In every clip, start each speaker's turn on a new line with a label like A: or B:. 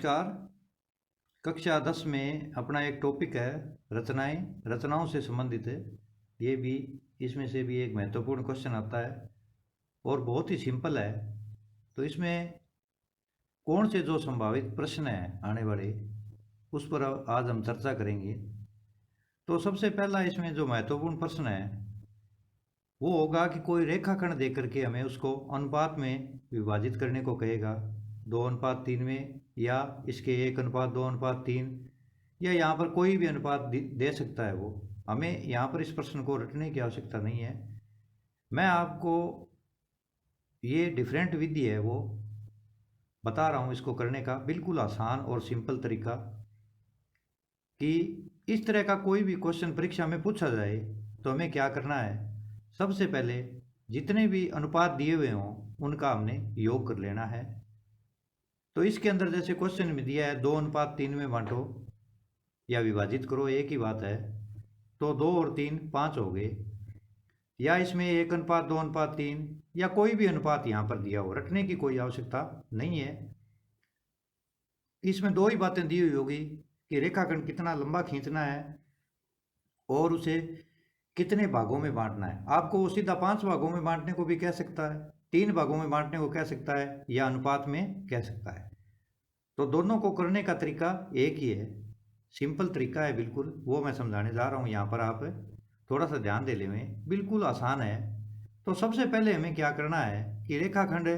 A: नमस्कार। कक्षा 10 में अपना एक टॉपिक है रचनाएं, रचनाओं से संबंधित है। ये भी इसमें से भी एक महत्वपूर्ण क्वेश्चन आता है और बहुत ही सिंपल है। तो इसमें कौन से जो संभावित प्रश्न हैं आने वाले, उस पर आज हम चर्चा करेंगे। तो सबसे पहला इसमें जो महत्वपूर्ण प्रश्न है वो होगा कि कोई रेखाखंड दे करके हमें उसको अनुपात में विभाजित करने को कहेगा, 2:3 में, या इसके 1:2:3, या यहाँ पर कोई भी अनुपात दे सकता है। वो हमें यहाँ पर इस प्रश्न को रटने की आवश्यकता नहीं है। मैं आपको ये डिफरेंट विधि है वो बता रहा हूँ, इसको करने का बिल्कुल आसान और सिंपल तरीका। कि इस तरह का कोई भी क्वेश्चन परीक्षा में पूछा जाए तो हमें क्या करना है, सबसे पहले जितने भी अनुपात दिए हुए हों उनका हमने योग कर लेना है। तो इसके अंदर जैसे क्वेश्चन में दिया है 2:3 में बांटो या विभाजित करो, एक ही बात है। तो 2 और 3 5 हो गए, या इसमें 1:2:3 या कोई भी अनुपात यहाँ पर दिया हो, रटने की कोई आवश्यकता नहीं है। इसमें दो ही बातें दी हुई होगी कि रेखाखंड कितना लंबा खींचना है और उसे कितने भागों में बांटना है। आपको वो सीधा 5 भागों में बांटने को भी कह सकता है, 3 भागों में बांटने को कह सकता है, या अनुपात में कह सकता है। तो दोनों को करने का तरीका एक ही है, सिंपल तरीका है बिल्कुल, वो मैं समझाने जा रहा हूँ। यहाँ पर आप थोड़ा सा ध्यान दे लें, बिल्कुल आसान है। तो सबसे पहले हमें क्या करना है कि रेखाखंड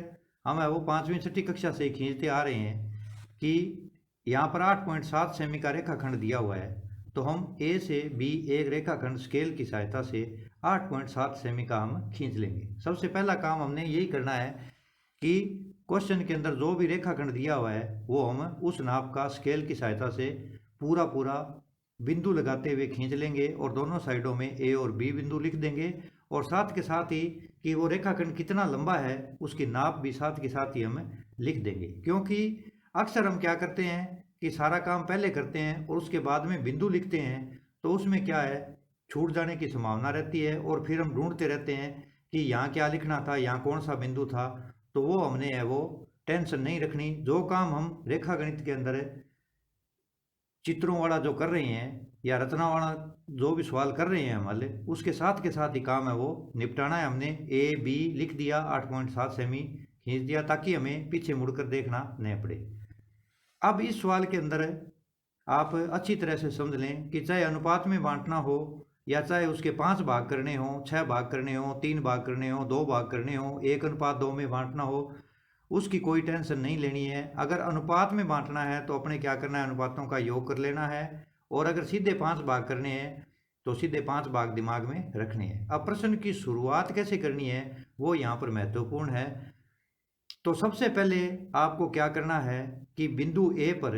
A: हम है वो 5वीं 6ठी कक्षा से खींचते आ रहे हैं कि यहाँ पर 8.7 सेमी का रेखाखंड दिया हुआ है। तो हम ए से बी एक रेखाखंड स्केल की सहायता से 8.7 सेमी का हम खींच लेंगे। सबसे पहला काम हमने यही करना है कि क्वेश्चन के अंदर जो भी रेखाखंड दिया हुआ है वो हम उस नाप का स्केल की सहायता से पूरा बिंदु लगाते हुए खींच लेंगे और दोनों साइडों में ए और बी बिंदु लिख देंगे। और साथ के साथ ही कि वो रेखाखंड कितना लंबा है उसकी नाप भी साथ के साथ ही हम लिख देंगे। क्योंकि अक्सर हम क्या करते हैं कि सारा काम पहले करते हैं और उसके बाद में बिंदु लिखते हैं, तो उसमें क्या है, छूट जाने की संभावना रहती है और फिर हम ढूंढते रहते हैं कि यहाँ क्या लिखना था, यहाँ कौन सा बिंदु था। तो वो हमने है वो टेंशन नहीं रखनी। जो काम हम रेखा गणित के अंदर चित्रों वाला जो कर रहे हैं या रचना वाला जो भी सवाल कर रहे हैं हमारे, उसके साथ के साथ ही काम है वो निपटाना है। हमने ए बी लिख दिया, 8.7 सेमी खींच दिया, ताकि हमें पीछे मुड़कर देखना नहीं पड़े। अब इस सवाल के अंदर आप अच्छी तरह से समझ लें कि चाहे अनुपात में बांटना हो या चाहे उसके 5 भाग करने हो, 6 भाग करने हो, 3 भाग करने हो, 2 भाग करने हो, 1:2 में बांटना हो, उसकी कोई टेंशन नहीं लेनी है। अगर अनुपात में बांटना है तो अपने क्या करना है, अनुपातों का योग कर लेना है। और अगर सीधे 5 भाग करने हैं तो सीधे 5 भाग दिमाग में रखने हैं। अब प्रश्न की शुरुआत कैसे करनी है वो यहाँ पर महत्वपूर्ण है। तो सबसे पहले आपको क्या करना है कि बिंदु ए पर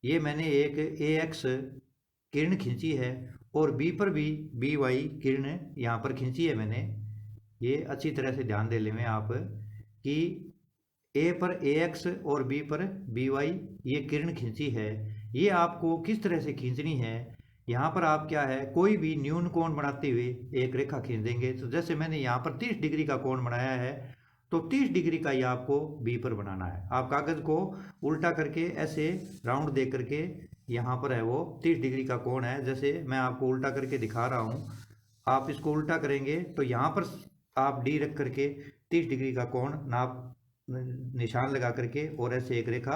A: ये मैंने एक AX किरण खींची है और बी पर भी BY किरण यहाँ पर खींची है मैंने। ये अच्छी तरह से ध्यान दे लें आप कि ए पर AX और बी पर BY ये किरण खींची है। ये आपको किस तरह से खींचनी है, यहाँ पर आप क्या है, कोई भी न्यून कोण बनाते हुए एक रेखा खींच देंगे। तो जैसे मैंने यहाँ पर 30 डिग्री का कोण बनाया है, तो 30 डिग्री का ही आपको बी पर बनाना है। आप कागज़ को उल्टा करके ऐसे राउंड दे करके, यहाँ पर है वो 30 डिग्री का कोण है, जैसे मैं आपको उल्टा करके दिखा रहा हूँ। आप इसको उल्टा करेंगे तो यहाँ पर आप डी रख करके 30 डिग्री का कोण नाप निशान लगा करके और ऐसे एक रेखा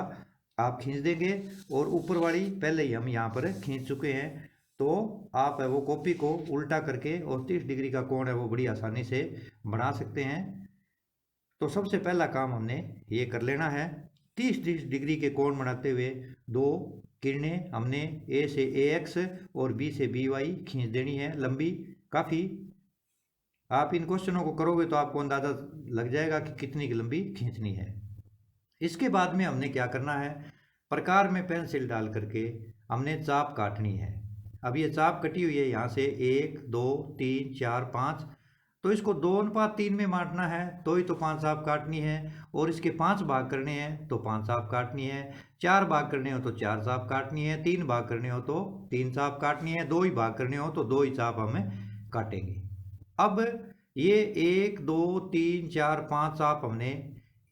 A: आप खींच देंगे। और ऊपर वाली पहले ही हम यहाँ पर खींच चुके हैं, तो आप है वो कॉपी को उल्टा करके और 30 डिग्री का कोण है वो बड़ी आसानी से बना सकते हैं। तो सबसे पहला काम हमने ये कर लेना है, 30 डिग्री के कोण बनाते हुए दो किरणें हमने ए से AX और बी से BY खींच देनी है, लंबी काफ़ी। आप इन क्वेश्चनों को करोगे तो आपको अंदाज़ा लग जाएगा कि कितनी की लंबी खींचनी है। इसके बाद में हमने क्या करना है, प्रकार में पेंसिल डाल करके हमने चाप काटनी है। अब ये चाप कटी हुई है यहाँ से 1 2 3 4 5, तो इसको 2:3 में बांटना है तो ही तो 5 चाप काटनी है। और इसके 5 भाग करने हैं तो 5 चाप काटनी है, 4 भाग करने हो तो 4 चाप काटनी है, 3 भाग करने हो तो 3 चाप काटनी है, 2 ही भाग करने हो तो 2 ही चाप हमें काटेंगे। अब ये 1 2 3 4 5 चाप हमने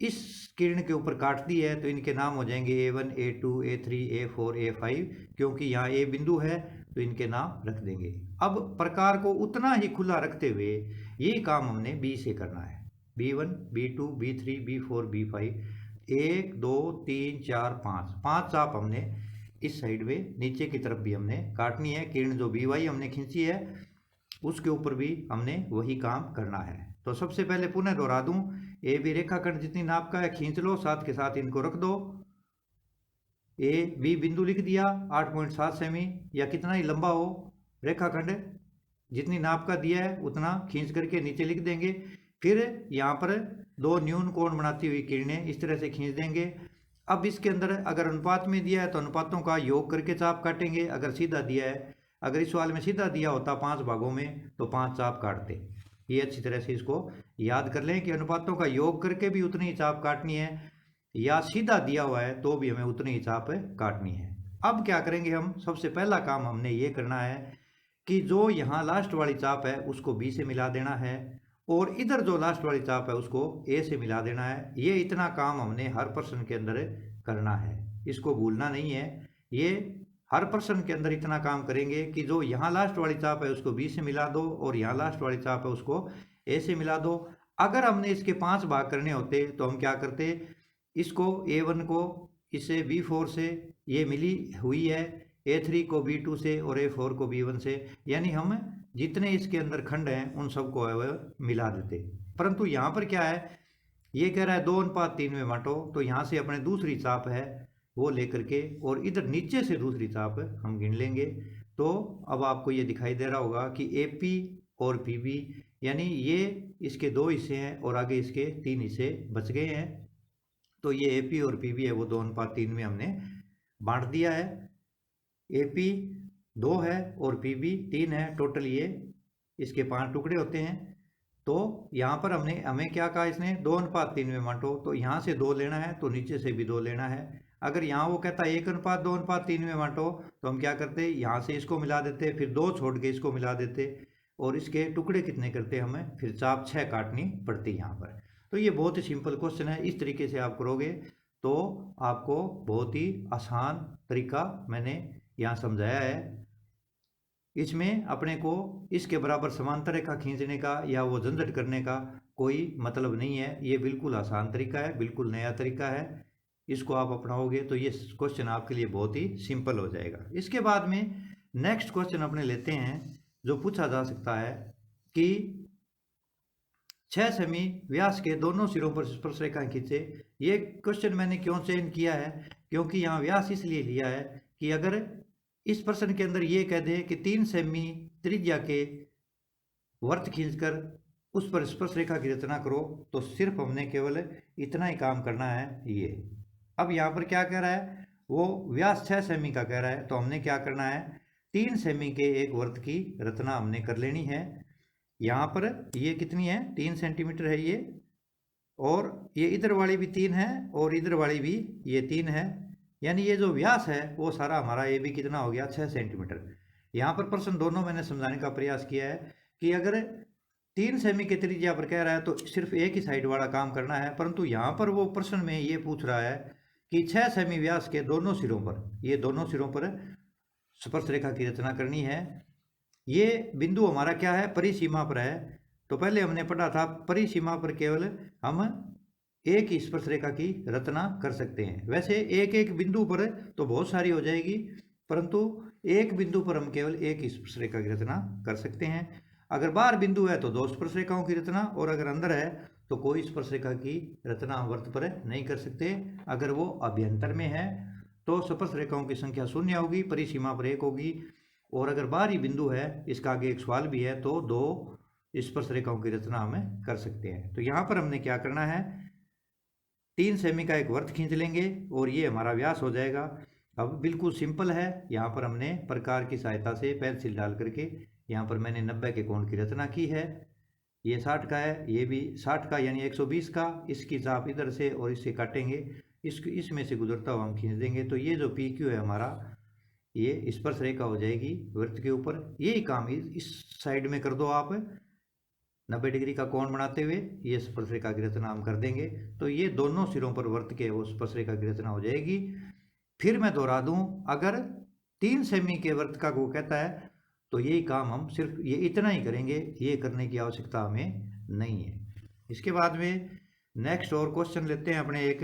A: इस किरण के ऊपर काट दी है तो इनके नाम हो जाएंगे A1, A2, A3, A4, A5, क्योंकि यहाँ A बिंदु है तो इनके नाम रख देंगे। अब प्रकार को उतना ही खुला रखते हुए ये काम हमने B से करना है। B1, B2, B3, B4, B5, 1 2 3 4 5 5 चाप हमने इस साइड में नीचे की तरफ भी हमने काटनी है। किरण जो BY हमने खींची है उसके ऊपर भी हमने वही काम करना है। तो सबसे पहले पुनः दोहरा दूं, ए बी रेखाखंड जितनी नाप का है खींच लो, साथ के साथ इनको रख दो। ए बी बिंदु लिख दिया 8.7 सेमी, या कितना ही लंबा हो रेखाखंड जितनी नाप का दिया है उतना खींच करके नीचे लिख देंगे। फिर यहाँ पर दो न्यून कोण बनाती हुई किरणें इस तरह से खींच देंगे। अब इसके अंदर अगर अनुपात में दिया है तो अनुपातों का योग करके चाप काटेंगे। अगर सीधा दिया है, अगर इस सवाल में सीधा दिया होता 5 भागों में तो 5 चाप काटते। ये अच्छी तरह से इसको याद कर लें कि अनुपातों का योग करके भी उतनी ही चाप काटनी है, या सीधा दिया हुआ है तो भी हमें उतनी ही चाप काटनी है। अब क्या करेंगे हम, सबसे पहला काम हमने ये करना है कि जो यहाँ लास्ट वाली चाप है उसको बी से मिला देना है, और इधर जो लास्ट वाली चाप है उसको ए से मिला देना है। ये इतना काम हमने हर प्रश्न के अंदर करना है, इसको भूलना नहीं है। ये हर प्रश्न के अंदर इतना काम करेंगे कि जो यहाँ लास्ट वाली चाप है उसको बी से मिला दो, और यहाँ लास्ट वाली चाप है उसको ए से मिला दो। अगर हमने इसके 5 भाग करने होते तो हम क्या करते, इसको A1 को इसे B4 से ये मिली हुई है, A3 को B2 से और A4 को B1 से, यानी हम जितने इसके अंदर खंड हैं उन सबको मिला देते। परंतु यहाँ पर क्या है, ये कह रहा है 2:3 में बांटो, तो यहाँ से अपने दूसरी चाप है वो लेकर के और इधर नीचे से दूसरी चाप हम गिन लेंगे। तो अब आपको ये दिखाई दे रहा होगा कि AP और PB, यानी ये इसके 2 हिस्से हैं और आगे इसके 3 हिस्से बच गए हैं। तो ये AP और PB है वो 2:3 में हमने बांट दिया है। AP 2 है और PB 3 है, टोटल ये इसके 5 टुकड़े होते हैं। तो यहाँ पर हमें क्या कहा इसने, 2:3 में बांटो, तो यहाँ से 2 लेना है तो नीचे से भी 2 लेना है। अगर यहाँ वो कहता है 1:2:3 में बांटो तो हम क्या करते, यहाँ से इसको मिला देते, फिर 2 छोड़ के इसको मिला देते, और इसके टुकड़े कितने करते हमें, फिर चाप 6 काटनी पड़ती यहाँ पर। तो ये बहुत ही सिंपल क्वेश्चन है, इस तरीके से आप करोगे तो आपको बहुत ही आसान तरीका मैंने यहाँ समझाया है। इसमें अपने को इसके बराबर समांतर रेखा खींचने का या वो झंझट करने का कोई मतलब नहीं है। ये बिल्कुल आसान तरीका है, बिल्कुल नया तरीका है। इसको आप अपनाओगे तो ये क्वेश्चन आपके लिए बहुत ही सिंपल हो जाएगा। इसके बाद में नेक्स्ट क्वेश्चन अपने लेते हैं जो पूछा जा सकता है कि 6 सेमी व्यास के दोनों सिरों पर स्पर्श रेखाएं खींचे। ये क्वेश्चन मैंने क्यों चयन किया है, क्योंकि यहाँ व्यास इसलिए लिया है कि अगर इस प्रश्न के अंदर ये कह दे कि 3 सेमी त्रिज्या के वर्त खींचकर उस पर स्पर्श रेखा की रचना करो, तो सिर्फ हमने केवल इतना ही काम करना है ये। अब यहाँ पर क्या कह रहा है, वो व्यास 6 सेमी का कह रहा है, तो हमने क्या करना है, 3 सेमी के एक वर्त की रचना हमने कर लेनी है। यहाँ पर ये कितनी है, 3 सेंटीमीटर है ये, और ये इधर वाली भी 3 है और इधर वाली भी ये 3 है, यानी ये जो व्यास है वो सारा हमारा ये भी कितना हो गया, 6 सेंटीमीटर। यहाँ पर प्रश्न दोनों मैंने समझाने का प्रयास किया है कि अगर 3 सेमी के त्रिज्या पर कह रहा है तो सिर्फ एक ही साइड वाला काम करना है, परंतु यहाँ पर वो प्रश्न में ये पूछ रहा है कि 6 सेमी व्यास के दोनों सिरों पर, ये दोनों सिरों पर स्पर्श रेखा की रचना करनी है। ये बिंदु हमारा क्या है, परिसीमा पर है। तो पहले हमने पढ़ा था परिसीमा पर केवल हम एक ही स्पर्श रेखा की रचना कर सकते हैं। वैसे एक एक बिंदु पर तो बहुत सारी हो जाएगी, परंतु एक बिंदु पर हम केवल एक ही स्पर्श रेखा की रचना कर सकते हैं। अगर बाहर बिंदु है तो 2 स्पर्श रेखाओं की रचना, और अगर अंदर है तो कोई स्पर्श रेखा की रचना हम वर्त पर नहीं कर सकते। अगर वो अभ्यंतर में है तो स्पर्श रेखाओं की संख्या 0 होगी, परिसीमा पर 1 होगी, और अगर बाहरी बिंदु है, इसका आगे एक सवाल भी है, तो 2 स्पर्श रेखाओं की रचना हमें कर सकते हैं। तो यहाँ पर हमने क्या करना है, 3 सेमी का एक वर्त खींच लेंगे और ये हमारा व्यास हो जाएगा। अब बिल्कुल सिंपल है, यहाँ पर हमने प्रकार की सहायता से पेंसिल डाल करके यहाँ पर मैंने 90 के कोण की रचना की है। ये 60 का है, ये भी 60 का यानी 120 का, इसकी चाप इधर से और इससे काटेंगे, इसमें से गुजरता हुआ हम खींच देंगे। तो ये जो PQ है हमारा, ये स्पर्श रेखा हो जाएगी वृत्त के ऊपर। यही काम इस साइड में कर दो आप, 90 डिग्री का कोण बनाते हुए ये स्पर्शरेखा की रचना हम कर देंगे। तो ये दोनों सिरों पर वर्त के वो स्पर्शरेखा की रचना हो जाएगी। फिर मैं दोहरा दूं, अगर 3 सेमी के वर्त का वो कहता है तो यही काम हम सिर्फ ये इतना ही करेंगे, ये करने की आवश्यकता हमें नहीं है। इसके बाद में नेक्स्ट और क्वेश्चन लेते हैं अपने एक,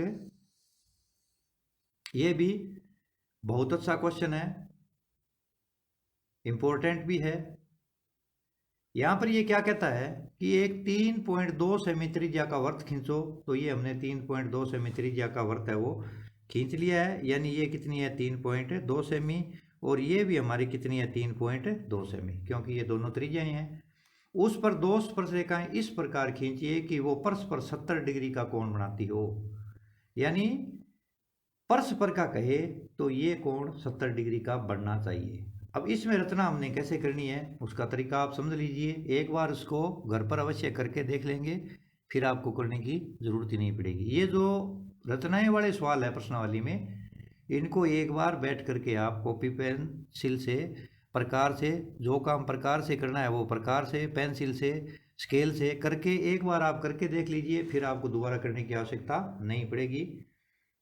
A: ये भी बहुत अच्छा क्वेश्चन है, इंपॉर्टेंट भी है। यहाँ पर ये क्या कहता है कि एक 3.2 सेमी त्रिज्या का वर्त खींचो। तो ये हमने 3.2 सेमी त्रिज्या का वर्त है वो खींच लिया है, यानी ये कितनी है 3.2 सेमी, और ये भी हमारी कितनी है 3.2 सेमी, क्योंकि ये दोनों त्रिज्याएं हैं। उस पर दो स्पर्शरेखाएं इस प्रकार खींचिए कि वो परस्पर 70 डिग्री का कोण बनाती हो। यानी परस्पर का कहे तो ये कोण 70 डिग्री का बनना चाहिए। अब इसमें रचना हमने कैसे करनी है उसका तरीका आप समझ लीजिए। एक बार उसको घर पर अवश्य करके देख लेंगे, फिर आपको करने की ज़रूरत ही नहीं पड़ेगी। ये जो रचनाएं वाले सवाल है प्रश्नावली में, इनको एक बार बैठ करके आप कॉपी पेंसिल से प्रकार से, जो काम प्रकार से करना है वो प्रकार से, पेंसिल से, स्केल से करके एक बार आप करके देख लीजिए, फिर आपको दोबारा करने की आवश्यकता नहीं पड़ेगी।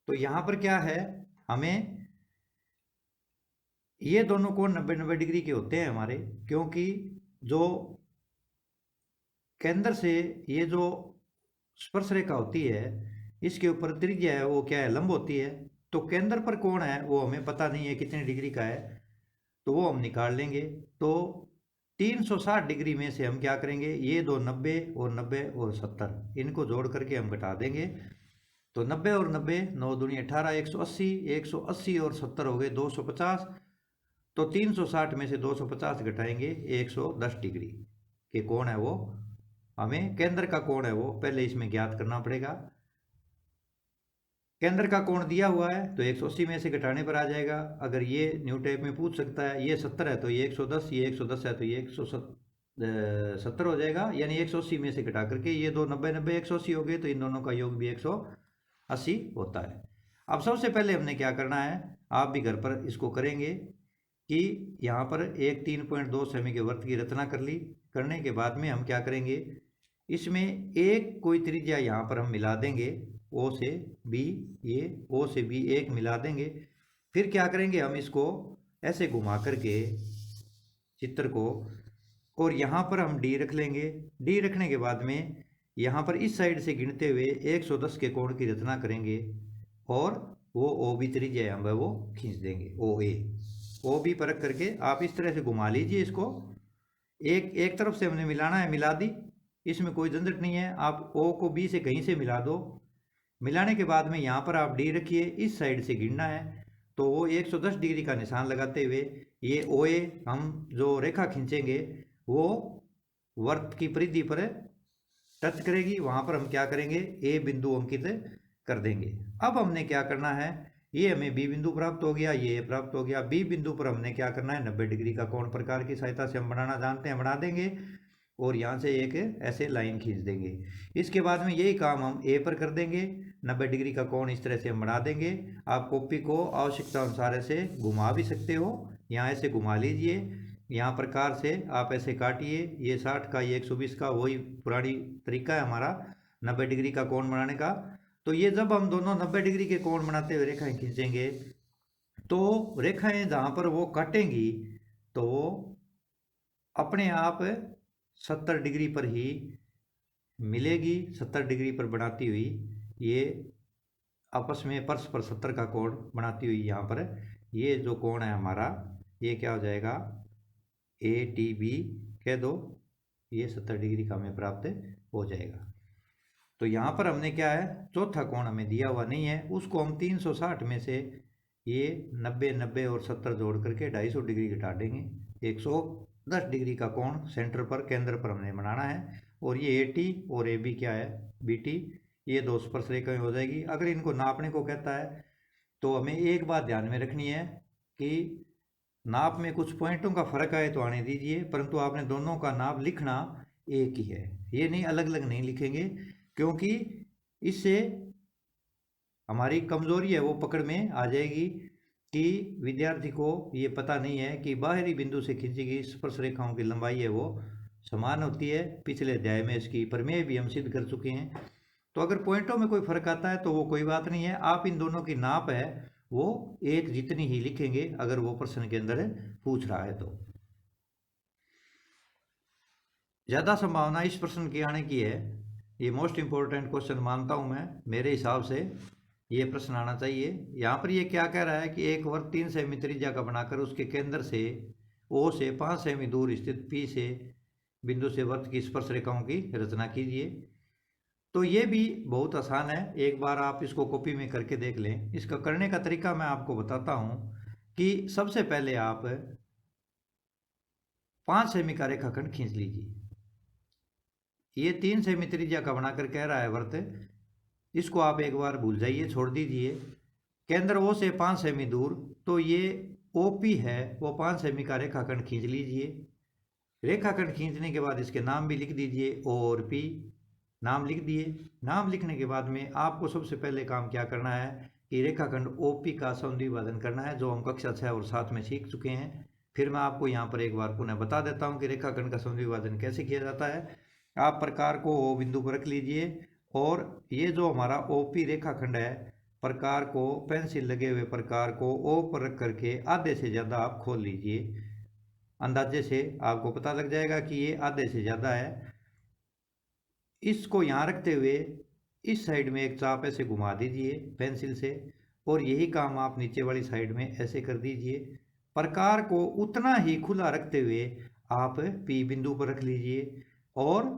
A: तो यहाँ पर क्या है, हमें ये दोनों कोण 90-90 डिग्री के होते हैं हमारे, क्योंकि जो केंद्र से ये जो स्पर्श रेखा होती है इसके ऊपर त्रिज्या है वो क्या है, लंब होती है। तो केंद्र पर कोण है वो हमें पता नहीं है कितने डिग्री का है, तो वो हम निकाल लेंगे। तो 360 डिग्री में से हम क्या करेंगे, ये दो 90 और 90 और 70 इनको जोड़ करके हम घटा देंगे। तो 90 और 90 9 दूनी 18, 180, 180 और 70 हो गए 250। तो 360 में से 250 घटाएंगे 110 डिग्री के कोण है वो, हमें केंद्र का कोण है वो पहले इसमें ज्ञात करना पड़ेगा। केंद्र का कोण दिया हुआ है तो 180 में से घटाने पर आ जाएगा। अगर ये न्यू टाइप में पूछ सकता है, ये 70 है तो ये 110, ये 110 है तो ये 170 हो जाएगा, यानी 180 में से घटा करके ये दो 90 90 180 हो गए, तो इन दोनों का योग भी 180 होता है। अब सबसे पहले हमने क्या करना है, आप भी घर पर इसको करेंगे कि यहाँ पर एक 3.2 सेमी के वर्त की रचना कर ली। करने के बाद में हम क्या करेंगे, इसमें एक कोई त्रिज्या यहाँ पर हम मिला देंगे, ओ से बी, ये ओ से बी एक मिला देंगे। फिर क्या करेंगे, हम इसको ऐसे घुमा करके चित्र को, और यहाँ पर हम डी रख लेंगे। डी रखने के बाद में यहाँ पर इस साइड से गिनते हुए 110 के कोण की रचना करेंगे, और वो ओ बी त्रिज्या हम वो खींच देंगे, ओ ए। ओ बी परख करके आप इस तरह से घुमा लीजिए इसको। एक तरफ से हमने मिलाना है, मिला दी, इसमें कोई झंझट नहीं है। आप ओ को बी से कहीं से मिला दो। मिलाने के बाद में यहाँ पर आप डी रखिए, इस साइड से गिनना है। तो वो 110 डिग्री का निशान लगाते हुए ये ओ ए हम जो रेखा खींचेंगे वो वर्त की परिधि पर टच करेगी, वहाँ पर हम क्या करेंगे, ए बिंदु अंकित कर देंगे। अब हमने क्या करना है, ये हमें बी बिंदु प्राप्त हो गया, ये प्राप्त हो गया। बी बिंदु पर हमने क्या करना है, 90 डिग्री का कोण प्रकार की सहायता से हम बनाना जानते हैं, बना देंगे, और यहाँ से एक ऐसे लाइन खींच देंगे। इसके बाद में यही काम हम ए पर कर देंगे, 90 डिग्री का कोण इस तरह से हम बना देंगे। आप कॉपी को आवश्यकता अनुसार ऐसे घुमा भी सकते हो, यहाँ ऐसे घुमा लीजिए, यहाँ प्रकार से आप ऐसे काटिए। ये 60 का, ये 120 का, वही पुरानी तरीका है हमारा 90 डिग्री का कोण बनाने का। तो ये जब हम दोनों 90 डिग्री के कोण बनाते हुए रेखाएं खींचेंगे तो रेखाएं जहाँ पर वो काटेंगी तो वो अपने आप 70 डिग्री पर ही मिलेगी। 70 डिग्री पर बनाती हुई ये आपस में परस्पर 70 का कोण बनाती हुई यहाँ पर ये जो कोण है हमारा, ये क्या हो जाएगा, ए टी बी कह दो, ये 70 डिग्री का हमें प्राप्त हो जाएगा। तो यहाँ पर हमने क्या है, चौथा कोण हमें दिया हुआ नहीं है, उसको हम 360 में से ये 90 90 और 70 जोड़ करके 250 डिग्री घटा देंगे। 110 डिग्री का कोण सेंटर पर, केंद्र पर हमने बनाना है। और ये ए टी और ए बी क्या है, बी टी, ये दो स्पर्श रेखाएं हो जाएगी। अगर इनको नापने को कहता है तो हमें एक बात ध्यान में रखनी है कि नाप में कुछ पॉइंटों का फर्क आए तो आने दीजिए, परंतु आपने दोनों का नाप लिखना एक ही है, ये नहीं अलग अलग नहीं लिखेंगे, क्योंकि इससे हमारी कमजोरी है वो पकड़ में आ जाएगी कि विद्यार्थी को ये पता नहीं है कि बाहरी बिंदु से खींची गई स्पर्श रेखाओं की लंबाई है वो समान होती है। पिछले अध्याय में इसकी प्रमेय भी हम सिद्ध कर चुके हैं। तो अगर पॉइंटों में कोई फर्क आता है तो वो कोई बात नहीं है, आप इन दोनों की नाप है वो एक जितनी ही लिखेंगे अगर वो प्रश्न के अंदर पूछ रहा है। तो ज़्यादा संभावना इस प्रश्न की आने की है, ये मोस्ट इंपॉर्टेंट क्वेश्चन मानता हूं मैं, मेरे हिसाब से ये प्रश्न आना चाहिए। यहाँ पर ये क्या कह रहा है कि एक वर्ग 3 सेमी त्रिज्या का बनाकर उसके केंद्र से ओ से 5 सेमी दूर स्थित पी से बिंदु से वर्त की स्पर्श रेखाओं की रचना कीजिए। तो ये भी बहुत आसान है, एक बार आप इसको कॉपी में करके देख लें। इसका करने का तरीका मैं आपको बताता हूँ कि सबसे पहले आप 5 सेमी का रेखाखंड खींच लीजिए। ये 3 सेमी त्रिज्या का बनाकर कह रहा है वर्त, इसको आप एक बार भूल जाइए, छोड़ दीजिए। केंद्र ओ से 5 सेमी दूर, तो ये ओपी है, वो 5 सेमी का रेखाखंड खींच लीजिए। रेखाखंड खींचने के बाद इसके नाम भी लिख दीजिए, ओ और पी नाम लिख दिए। नाम लिखने के बाद में आपको सबसे पहले काम क्या करना है कि रेखाखंड ओपी का सौंदर्यवादन करना है, जो हम कक्षा 6 और 7 में सीख चुके हैं। फिर मैं आपको यहाँ पर एक बार पुनः बता देता हूँ कि रेखाखंड का सौंदर्यवादन कैसे किया जाता है। आप प्रकार को ओ बिंदु पर रख लीजिए और ये जो हमारा ओपी रेखाखंड है, प्रकार को पेंसिल लगे हुए प्रकार को ओ पर रख करके आधे से ज़्यादा आप खोल लीजिए। अंदाजे से आपको पता लग जाएगा कि ये आधे से ज़्यादा है। इसको यहाँ रखते हुए इस साइड में एक चाप ऐसे घुमा दीजिए पेंसिल से, और यही काम आप नीचे वाली साइड में ऐसे कर दीजिए। प्रकार को उतना ही खुला रखते हुए आप पी बिंदु पर रख लीजिए, और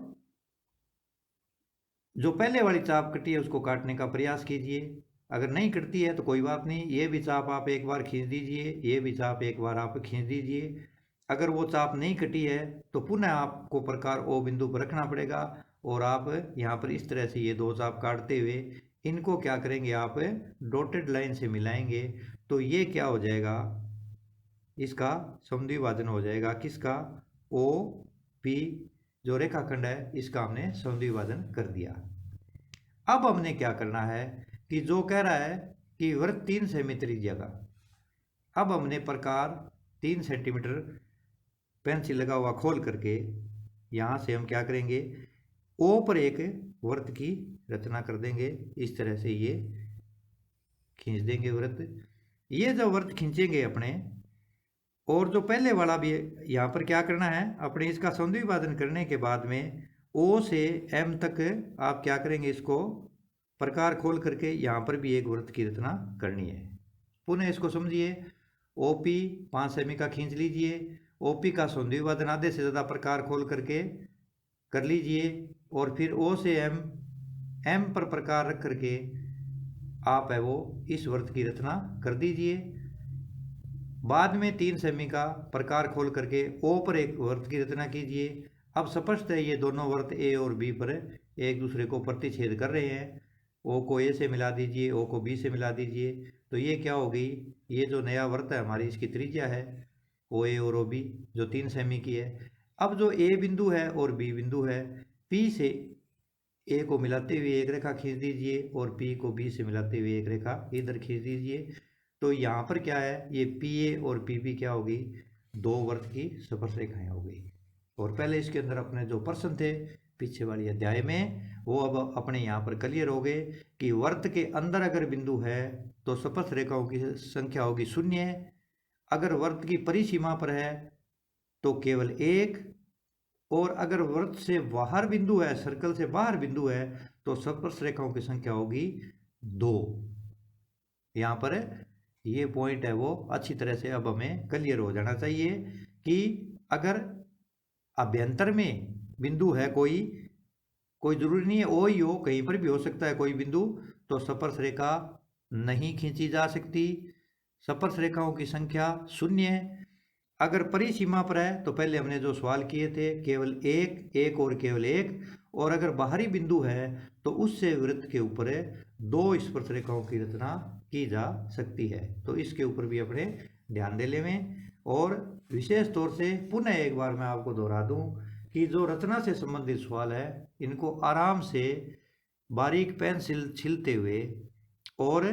A: जो पहले वाली चाप कटी है उसको काटने का प्रयास कीजिए। अगर नहीं कटती है तो कोई बात नहीं, ये भी चाप आप एक बार खींच दीजिए, ये भी चाप एक बार आप खींच दीजिए। अगर वो चाप नहीं कटी है तो पुनः आपको प्रकार ओ बिंदु पर रखना पड़ेगा, और आप यहाँ पर इस तरह से ये दो चाप काटते हुए इनको क्या करेंगे, आप डॉटेड लाइन से मिलाएंगे। तो ये क्या हो जाएगा, इसका सौंदर्यवादन हो जाएगा। किसका, ओ पी जो रेखाखंड है इसका हमने सौंदर्यवादन कर दिया। अब हमने क्या करना है कि जो कह रहा है कि वृत्त 3 सेमी त्रिज्या का, अब हमने प्रकार 3 सेंटीमीटर पेंसिल लगा हुआ खोल करके यहाँ से हम क्या करेंगे, ओ पर एक वृत्त की रचना कर देंगे। इस तरह से ये खींच देंगे वृत्त। ये जो वृत्त खींचेंगे अपने, और जो पहले वाला भी यहाँ पर क्या करना है, अपने इसका सौंदर्यवादन करने के बाद में ओ से एम तक आप क्या करेंगे, इसको प्रकार खोल करके यहाँ पर भी एक वृत्त की रचना करनी है। पुनः इसको समझिए, ओपी 5 सेमी का खींच लीजिए, ओपी का सौंदर्यवादन आधे से ज़्यादा प्रकार खोल करके कर लीजिए, और फिर ओ से एम, एम पर प्रकार रख करके आप है वो इस वृत्त की रचना कर दीजिए। बाद में 3 सेमी का प्रकार खोल करके ओ पर एक वृत्त की रचना कीजिए। अब स्पष्ट है ये दोनों वृत्त ए और बी पर एक दूसरे को प्रतिच्छेद कर रहे हैं। ओ को ए से मिला दीजिए, ओ को बी से मिला दीजिए, तो ये क्या होगी, ये जो नया वृत्त है हमारी इसकी त्रिज्या है ओ ए और ओ बी, जो 3 सेमी की है। अब जो ए बिंदु है और बी बिंदु है, पी से ए को मिलाते हुए एक रेखा खींच दीजिए, और पी को बी से मिलाते हुए एक रेखा इधर खींच दीजिए। तो यहाँ पर क्या है, ये पी ए और पी बी क्या होगी, दो वृत्त की स्पर्श रेखाएं हो गई। और पहले इसके अंदर अपने जो प्रश्न थे पीछे वाली अध्याय में, वो अब अपने यहाँ पर क्लियर हो गए कि वृत्त के अंदर अगर बिंदु है तो स्पर्श रेखाओं की संख्या होगी 0। अगर वृत्त की परिसीमा पर है तो केवल 1, और अगर वृत्त से बाहर बिंदु है, सर्कल से बाहर बिंदु है, तो स्पर्श रेखाओं की संख्या होगी 2। यहाँ पर ये पॉइंट है वो अच्छी तरह से अब हमें क्लियर हो जाना चाहिए कि अगर अभ्यंतर में बिंदु है कोई जरूरी नहीं है ओ ही हो, कहीं पर भी हो सकता है कोई बिंदु, तो स्पर्श रेखा नहीं खींची जा सकती। स्पर्श रेखाओं की संख्या 0 है। अगर परिसीमा पर है तो पहले हमने जो सवाल किए थे, केवल एक और केवल एक, और अगर बाहरी बिंदु है तो उससे वृत्त के ऊपर 2 स्पर्श रेखाओं की रचना की जा सकती है। तो इसके ऊपर भी अपने ध्यान दे लें। और विशेष तौर से पुनः एक बार मैं आपको दोहरा दूं कि जो रचना से संबंधित सवाल है इनको आराम से बारीक पेंसिल छीलते हुए और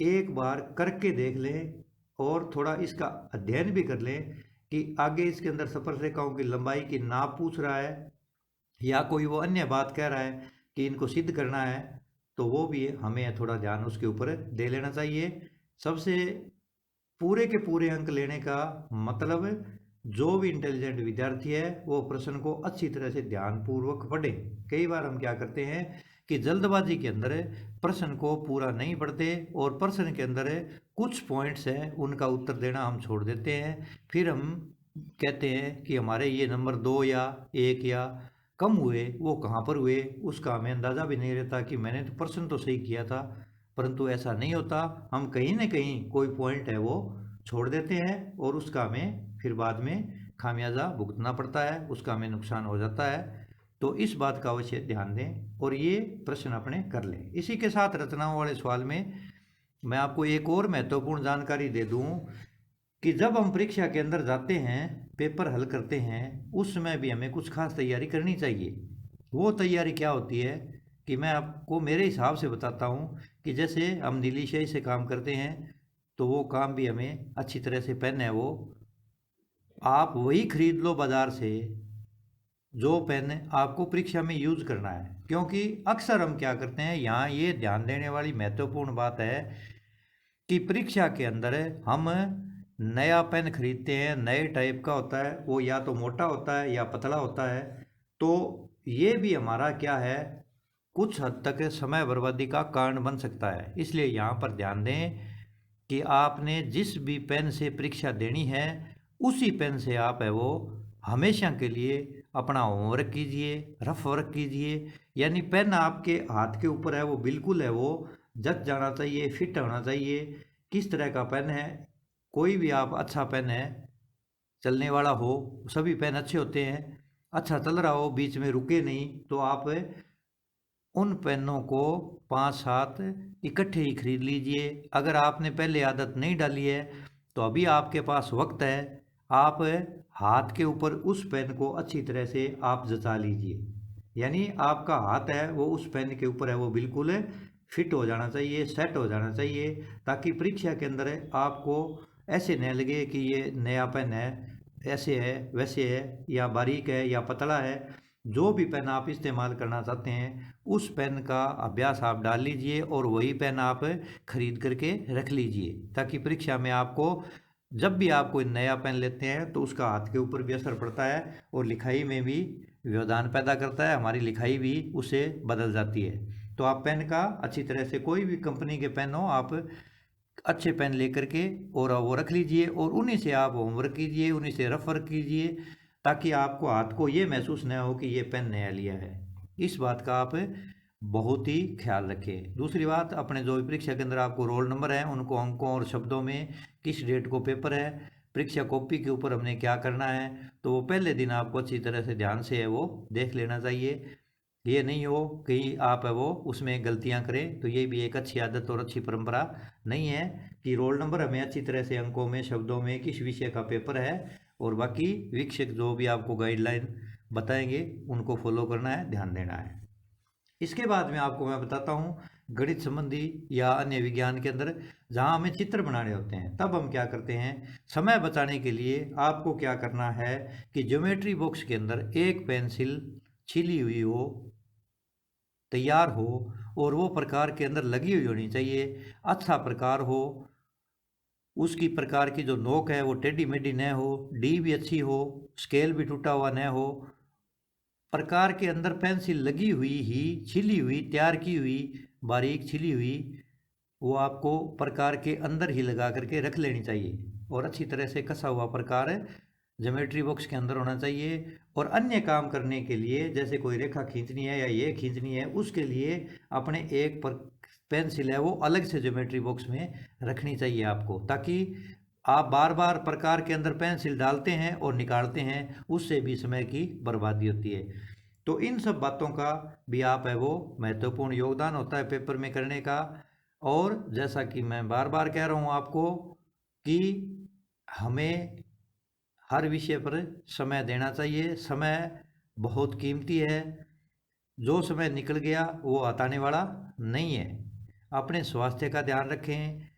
A: एक बार करके देख लें, और थोड़ा इसका अध्ययन भी कर लें। कि आगे इसके अंदर स्पर्श रेखाओं की लंबाई की नाप पूछ रहा है या कोई वो अन्य बात कह रहा है कि इनको सिद्ध करना है, तो वो भी हमें थोड़ा ध्यान उसके ऊपर दे लेना चाहिए। सबसे पूरे के पूरे अंक लेने का मतलब जो भी इंटेलिजेंट विद्यार्थी है वो प्रश्न को अच्छी तरह से ध्यानपूर्वक पढ़े। कई बार हम क्या करते हैं कि जल्दबाजी के अंदर प्रश्न को पूरा नहीं पढ़ते और प्रश्न के अंदर कुछ पॉइंट्स हैं उनका उत्तर देना हम छोड़ देते हैं। फिर हम कहते हैं कि हमारे ये नंबर 2 या 1 या कम हुए, वो कहाँ पर हुए उसका हमें अंदाज़ा भी नहीं रहता कि मैंने तो प्रश्न तो सही किया था, परंतु ऐसा नहीं होता। हम कहीं ना कहीं कोई पॉइंट है वो छोड़ देते हैं और उसका हमें फिर बाद में खामियाजा भुगतना पड़ता है, उसका हमें नुकसान हो जाता है। तो इस बात का अवश्य ध्यान दें और ये प्रश्न अपने कर लें। इसी के साथ रचनाओं वाले सवाल में मैं आपको एक और महत्वपूर्ण जानकारी दे दूं कि जब हम परीक्षा के अंदर जाते हैं, पेपर हल करते हैं, उस समय भी हमें कुछ खास तैयारी करनी चाहिए। वो तैयारी क्या होती है कि मैं आपको मेरे हिसाब से बताता हूँ कि जैसे हम नीली स्याही से काम करते हैं तो वो काम भी हमें अच्छी तरह से पेन है वो आप वही खरीद लो बाज़ार से जो पेन आपको परीक्षा में यूज करना है। क्योंकि अक्सर हम क्या करते हैं, यहाँ ये ध्यान देने वाली महत्वपूर्ण बात है कि परीक्षा के अंदर हम नया पेन खरीदते हैं, नए टाइप का होता है, वो या तो मोटा होता है या पतला होता है। तो ये भी हमारा क्या है, कुछ हद तक समय बर्बादी का कारण बन सकता है। इसलिए यहाँ पर ध्यान दें कि आपने जिस भी पेन से परीक्षा देनी है उसी पेन से आप है वो हमेशा के लिए अपना होमवर्क कीजिए, रफ वर्क कीजिए। यानी पेन आपके हाथ के ऊपर है वो बिल्कुल है वो जच जाना चाहिए, फिट होना चाहिए। किस तरह का पेन है, कोई भी आप अच्छा पेन है चलने वाला हो, सभी पेन अच्छे होते हैं, अच्छा चल रहा हो, बीच में रुके नहीं, तो आप उन पेनों को 5-7 इकट्ठे ही खरीद लीजिए। अगर आपने पहले आदत नहीं डाली है तो अभी आपके पास वक्त है, आप हाथ के ऊपर उस पेन को अच्छी तरह से आप जचा लीजिए। यानी आपका हाथ है वो उस पेन के ऊपर है वो बिल्कुल फिट हो जाना चाहिए, सेट हो जाना चाहिए, ताकि परीक्षा के अंदर आपको ऐसे न लगे कि ये नया पेन है, ऐसे है वैसे है, या बारीक है या पतला है। जो भी पेन आप इस्तेमाल करना चाहते हैं उस पेन का अभ्यास आप डाल लीजिए और वही पेन आप खरीद करके रख लीजिए, ताकि परीक्षा में आपको जब भी आप कोई नया पेन लेते हैं तो उसका हाथ के ऊपर भी असर पड़ता है और लिखाई में भी व्यवधान पैदा करता है, हमारी लिखाई भी उससे बदल जाती है। तो आप पेन का अच्छी तरह से, कोई भी कंपनी के पेन हो, आप अच्छे पेन लेकर के और वो रख लीजिए और उन्हीं से आप होमवर्क कीजिए, उन्हीं से रफ वर्क कीजिए, ताकि आपको हाथ को ये महसूस न हो कि ये पेन नया लिया है। इस बात का आप बहुत ही ख्याल रखें। दूसरी बात, अपने जो भी परीक्षा के अंदर आपको रोल नंबर है उनको अंकों और शब्दों में किस डेट को पेपर है, परीक्षा कॉपी के ऊपर हमने क्या करना है, तो वो पहले दिन आपको अच्छी तरह से ध्यान से है वो देख लेना चाहिए। ये नहीं हो कहीं आप है वो उसमें गलतियां करें, तो ये भी एक अच्छी आदत और अच्छी परंपरा नहीं है कि रोल नंबर हमें अच्छी तरह से अंकों में, शब्दों में, किस विषय का पेपर है और बाकी शिक्षक जो भी आपको गाइडलाइन बताएंगे उनको फॉलो करना है, ध्यान देना है। इसके बाद में आपको मैं बताता हूँ गणित संबंधी या अन्य विज्ञान के अंदर जहाँ हमें चित्र बनाने होते हैं, तब हम क्या करते हैं, समय बचाने के लिए आपको क्या करना है कि ज्योमेट्री बॉक्स के अंदर एक पेंसिल छिली हुई हो, तैयार हो और वो प्रकार के अंदर लगी हुई होनी चाहिए, अच्छा प्रकार हो, उसकी प्रकार की जो नोक है वो टेढ़ी मेढ़ी न हो, डी भी अच्छी हो, स्केल भी टूटा हुआ न हो, प्रकार के अंदर पेंसिल लगी हुई ही, छिली हुई, तैयार की हुई, बारीक छिली हुई, वो आपको प्रकार के अंदर ही लगा करके रख लेनी चाहिए और अच्छी तरह से कसा हुआ प्रकार ज्योमेट्री बॉक्स के अंदर होना चाहिए। और अन्य काम करने के लिए जैसे कोई रेखा खींचनी है या ये खींचनी है, उसके लिए अपने एक पर पेंसिल है वो अलग से ज्योमेट्री बॉक्स में रखनी चाहिए आपको, ताकि आप बार बार प्रकार के अंदर पेंसिल डालते हैं और निकालते हैं, उससे भी समय की बर्बादी होती है। तो इन सब बातों का भी आप है वो महत्वपूर्ण योगदान होता है पेपर में करने का। और जैसा कि मैं बार बार कह रहा हूँ आपको कि हमें हर विषय पर समय देना चाहिए। समय बहुत कीमती है, जो समय निकल गया वो आने वाला नहीं है। अपने स्वास्थ्य का ध्यान रखें,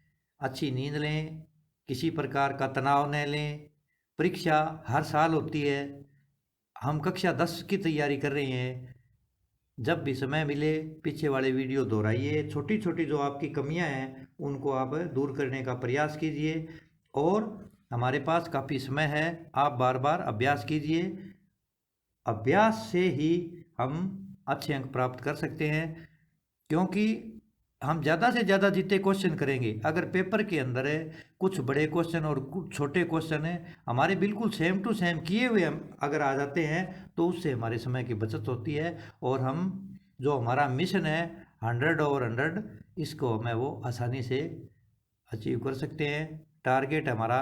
A: अच्छी नींद लें, किसी प्रकार का तनाव न लें, परीक्षा हर साल होती है। हम कक्षा 10 की तैयारी कर रहे हैं। जब भी समय मिले पीछे वाले वीडियो दोहराइए, छोटी छोटी जो आपकी कमियां हैं उनको आप दूर करने का प्रयास कीजिए, और हमारे पास काफ़ी समय है, आप बार बार अभ्यास कीजिए। अभ्यास से ही हम अच्छे अंक प्राप्त कर सकते हैं, क्योंकि हम ज़्यादा से ज़्यादा जितने क्वेश्चन करेंगे, अगर पेपर के अंदर है कुछ बड़े क्वेश्चन और कुछ छोटे क्वेश्चन हैं हमारे बिल्कुल सेम टू सेम किए हुए हम अगर आ जाते हैं तो उससे हमारे समय की बचत होती है, और हम जो हमारा मिशन है 100/100 इसको हमें वो आसानी से अचीव कर सकते हैं। टारगेट हमारा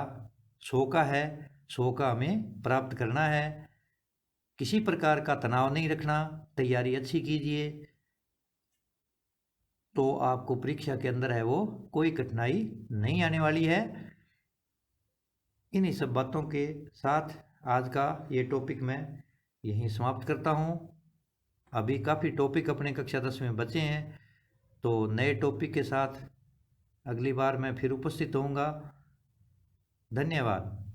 A: 100 का है, 100 का हमें प्राप्त करना है। किसी प्रकार का तनाव नहीं रखना, तैयारी अच्छी कीजिए, तो आपको परीक्षा के अंदर है वो कोई कठिनाई नहीं आने वाली है। इन्हीं सब बातों के साथ आज का ये टॉपिक मैं यहीं समाप्त करता हूँ। अभी काफ़ी टॉपिक अपने कक्षा 10 में बचे हैं, तो नए टॉपिक के साथ अगली बार मैं फिर उपस्थित होऊंगा। धन्यवाद।